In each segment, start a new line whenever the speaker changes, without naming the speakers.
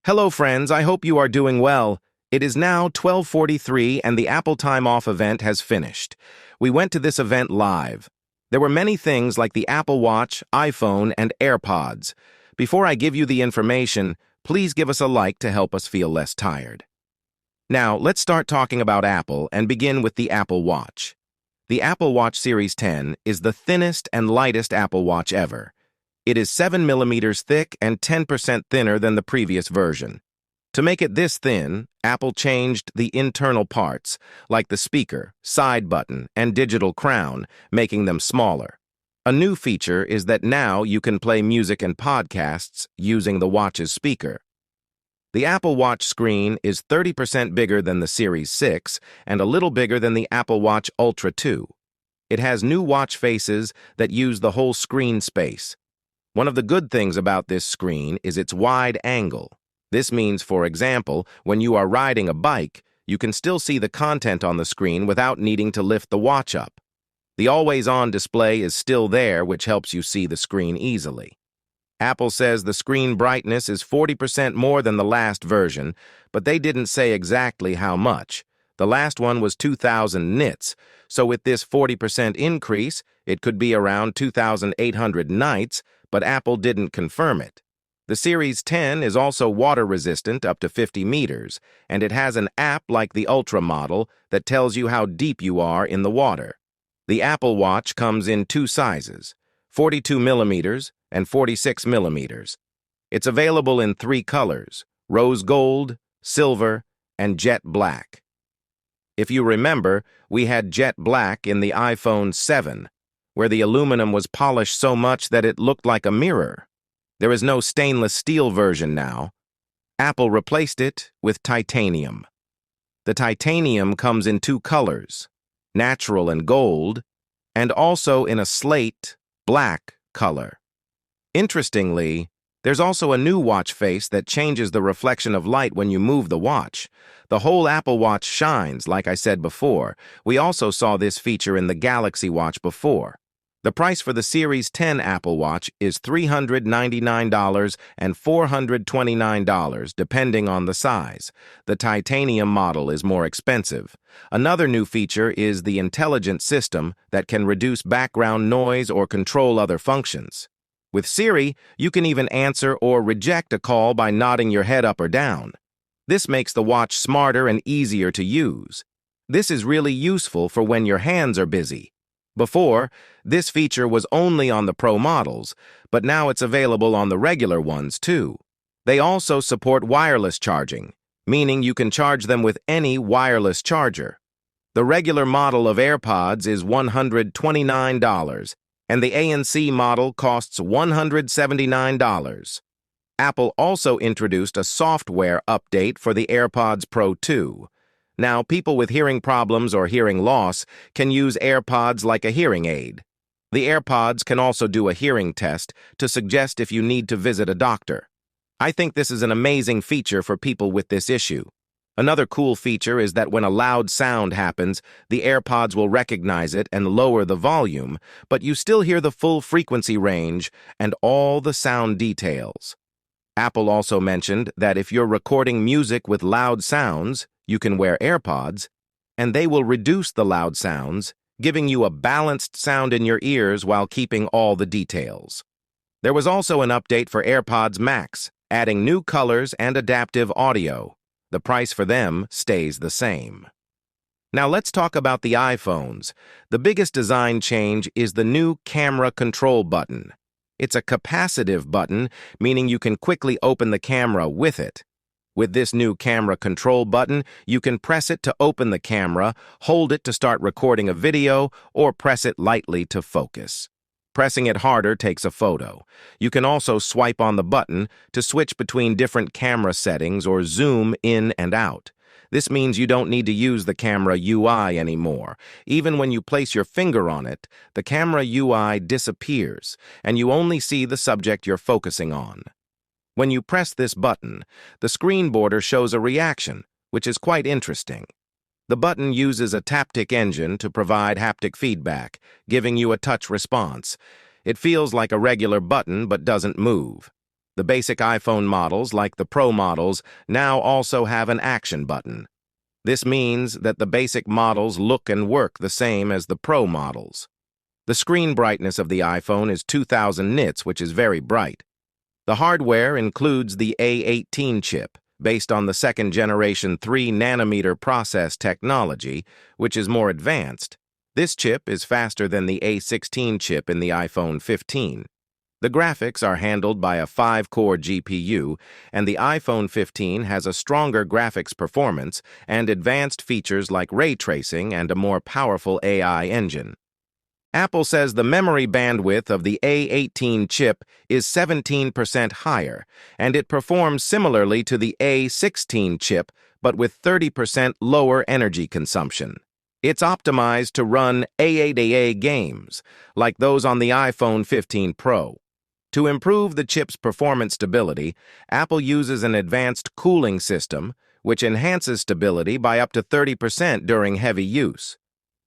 Hello friends, I hope you are doing well. It is now 12:43 and the Apple Time Off event has finished. We went to this event live. There were many things like the Apple Watch, iPhone, and AirPods. Before I give you the information, please give us a like to help us feel less tired. Now, let's start talking about Apple and begin with the Apple Watch. The Apple Watch Series 10 is the thinnest and lightest Apple Watch ever. It is 7 millimeters thick and 10% thinner than the previous version. To make it this thin, Apple changed the internal parts, like the speaker, side button, and digital crown, making them smaller. A new feature is that now you can play music and podcasts using the watch's speaker. The Apple Watch screen is 30% bigger than the Series 6 and a little bigger than the Apple Watch Ultra 2. It has new watch faces that use the whole screen space. One of the good things about this screen is its wide angle. This means, for example, when you are riding a bike, you can still see the content on the screen without needing to lift the watch up. The always-on display is still there, which helps you see the screen easily. Apple says the screen brightness is 40% more than the last version, but they didn't say exactly how much. The last one was 2,000 nits, so with this 40% increase, it could be around 2,800 nits, but Apple didn't confirm it. The Series 10 is also water-resistant up to 50 meters, and it has an app like the Ultra model that tells you how deep you are in the water. The Apple Watch comes in two sizes, 42 millimeters and 46 millimeters. It's available in three colors, rose gold, silver, and jet black. If you remember, we had jet black in the iPhone 7, where the aluminum was polished so much that it looked like a mirror. There is no stainless steel version now. Apple replaced it with titanium. The titanium comes in two colors, natural and gold, and also in a slate, black color. Interestingly, there's also a new watch face that changes the reflection of light when you move the watch. The whole Apple Watch shines, like I said before. We also saw this feature in the Galaxy Watch before. The price for the Series 10 Apple Watch is $399 and $429, depending on the size. The titanium model is more expensive. Another new feature is the intelligent system that can reduce background noise or control other functions. With Siri, you can even answer or reject a call by nodding your head up or down. This makes the watch smarter and easier to use. This is really useful for when your hands are busy. Before, this feature was only on the Pro models, but now it's available on the regular ones too. They also support wireless charging, meaning you can charge them with any wireless charger. The regular model of AirPods is $129, and the ANC model costs $179. Apple also introduced a software update for the AirPods Pro 2. Now, people with hearing problems or hearing loss can use AirPods like a hearing aid. The AirPods can also do a hearing test to suggest if you need to visit a doctor. I think this is an amazing feature for people with this issue. Another cool feature is that when a loud sound happens, the AirPods will recognize it and lower the volume, but you still hear the full frequency range and all the sound details. Apple also mentioned that if you're recording music with loud sounds, you can wear AirPods, and they will reduce the loud sounds, giving you a balanced sound in your ears while keeping all the details. There was also an update for AirPods Max, adding new colors and adaptive audio. The price for them stays the same. Now let's talk about the iPhones. The biggest design change is the new camera control button. It's a capacitive button, meaning you can quickly open the camera with it. With this new camera control button, you can press it to open the camera, hold it to start recording a video, or press it lightly to focus. Pressing it harder takes a photo. You can also swipe on the button to switch between different camera settings or zoom in and out. This means you don't need to use the camera UI anymore. Even when you place your finger on it, the camera UI disappears, and you only see the subject you're focusing on. When you press this button, the screen border shows a reaction, which is quite interesting. The button uses a taptic engine to provide haptic feedback, giving you a touch response. It feels like a regular button but doesn't move. The basic iPhone models, like the Pro models, now also have an action button. This means that the basic models look and work the same as the Pro models. The screen brightness of the iPhone is 2000 nits, which is very bright. The hardware includes the A18 chip, based on the second-generation 3-nanometer process technology, which is more advanced. This chip is faster than the A16 chip in the iPhone 15. The graphics are handled by a 5-core GPU, and the iPhone 15 has a stronger graphics performance and advanced features like ray tracing and a more powerful AI engine. Apple says the memory bandwidth of the A18 chip is 17% higher, and it performs similarly to the A16 chip, but with 30% lower energy consumption. It's optimized to run AAA games, like those on the iPhone 15 Pro. To improve the chip's performance stability, Apple uses an advanced cooling system, which enhances stability by up to 30% during heavy use.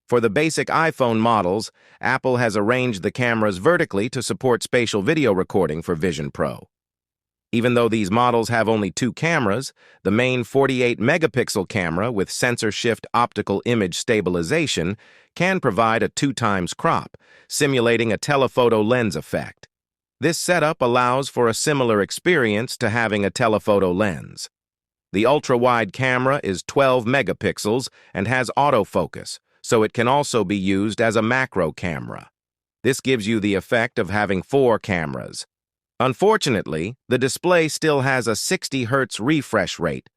For the basic iPhone models, Apple has arranged the cameras vertically to support spatial video recording for Vision Pro. Even though these models have only 2 cameras, the main 48-megapixel camera with sensor shift optical image stabilization can provide a 2x crop, simulating a telephoto lens effect. This setup allows for a similar experience to having a telephoto lens. The ultra-wide camera is 12 megapixels and has autofocus, so it can also be used as a macro camera. This gives you the effect of having 4 cameras. Unfortunately, the display still has a 60 Hz refresh rate.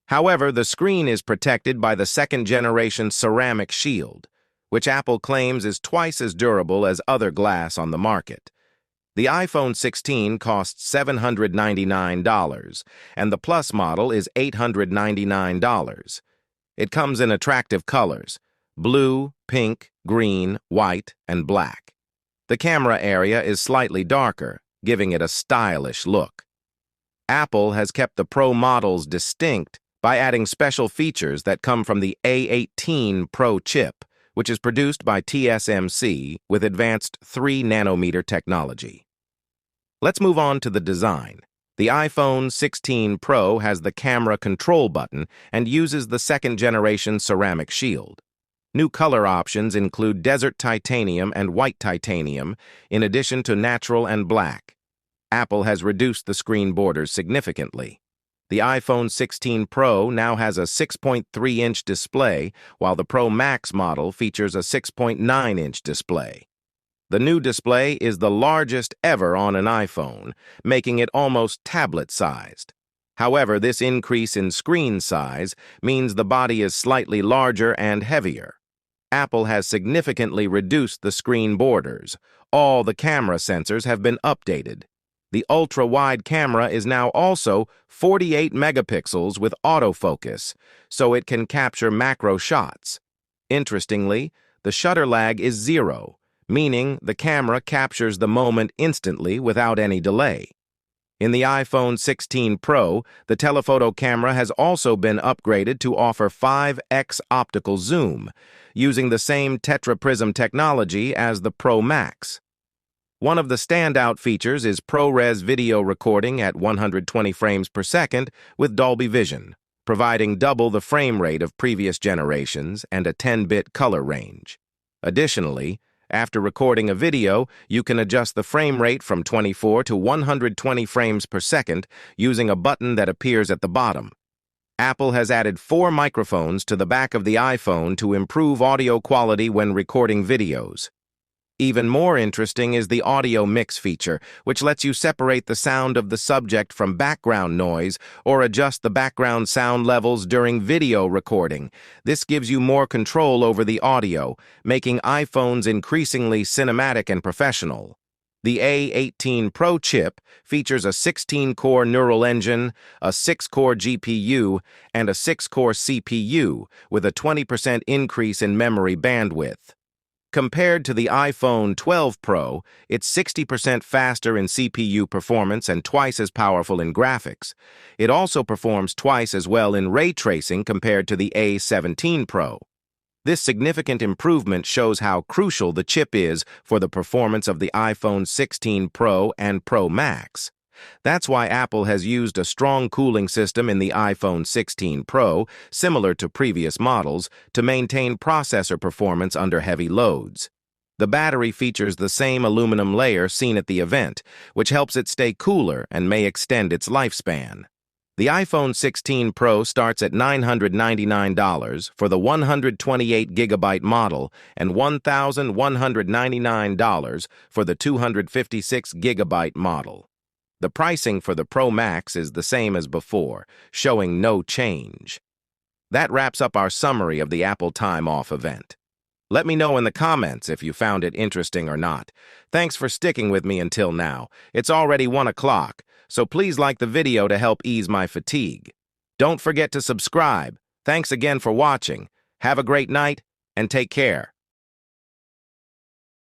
However, the screen is protected by the second-generation ceramic shield, which Apple claims is twice as durable as other glass on the market. The iPhone 16 costs $799, and the Plus model is $899. It comes in attractive colors: blue, pink, green, white, and black. The camera area is slightly darker, giving it a stylish look. Apple has kept the Pro models distinct by adding special features that come from the A18 Pro chip, which is produced by TSMC with advanced 3-nanometer technology. Let's move on to the design. The iPhone 16 Pro has the camera control button and uses the second-generation ceramic shield. New color options include desert titanium and white titanium, in addition to natural and black. Apple has reduced the screen borders significantly. The iPhone 16 Pro now has a 6.3-inch display, while the Pro Max model features a 6.9-inch display. The new display is the largest ever on an iPhone, making it almost tablet-sized. However, this increase in screen size means the body is slightly larger and heavier. Apple has significantly reduced the screen borders. All the camera sensors have been updated. The ultra-wide camera is now also 48 megapixels with autofocus, so it can capture macro shots. Interestingly, the shutter lag is 0, meaning the camera captures the moment instantly without any delay. In the iPhone 16 Pro, the telephoto camera has also been upgraded to offer 5x optical zoom, using the same tetraprism technology as the Pro Max. One of the standout features is ProRes video recording at 120 frames per second with Dolby Vision, providing double the frame rate of previous generations and a 10-bit color range. Additionally, after recording a video, you can adjust the frame rate from 24 to 120 frames per second using a button that appears at the bottom. Apple has added 4 microphones to the back of the iPhone to improve audio quality when recording videos. Even more interesting is the audio mix feature, which lets you separate the sound of the subject from background noise or adjust the background sound levels during video recording. This gives you more control over the audio, making iPhones increasingly cinematic and professional. The A18 Pro chip features a 16-core neural engine, a 6-core GPU, and a 6-core CPU, with a 20% increase in memory bandwidth. Compared to the iPhone 12 Pro, it's 60% faster in CPU performance and twice as powerful in graphics. It also performs twice as well in ray tracing compared to the A17 Pro. This significant improvement shows how crucial the chip is for the performance of the iPhone 16 Pro and Pro Max. That's why Apple has used a strong cooling system in the iPhone 16 Pro, similar to previous models, to maintain processor performance under heavy loads. The battery features the same aluminum layer seen at the event, which helps it stay cooler and may extend its lifespan. The iPhone 16 Pro starts at $999 for the 128GB model and $1,199 for the 256GB model. The pricing for the Pro Max is the same as before, showing no change. That wraps up our summary of the Apple Time Off event. Let me know in the comments if you found it interesting or not. Thanks for sticking with me until now. It's already 1 o'clock, so please like the video to help ease my fatigue. Don't forget to subscribe. Thanks again for watching. Have a great night and take care.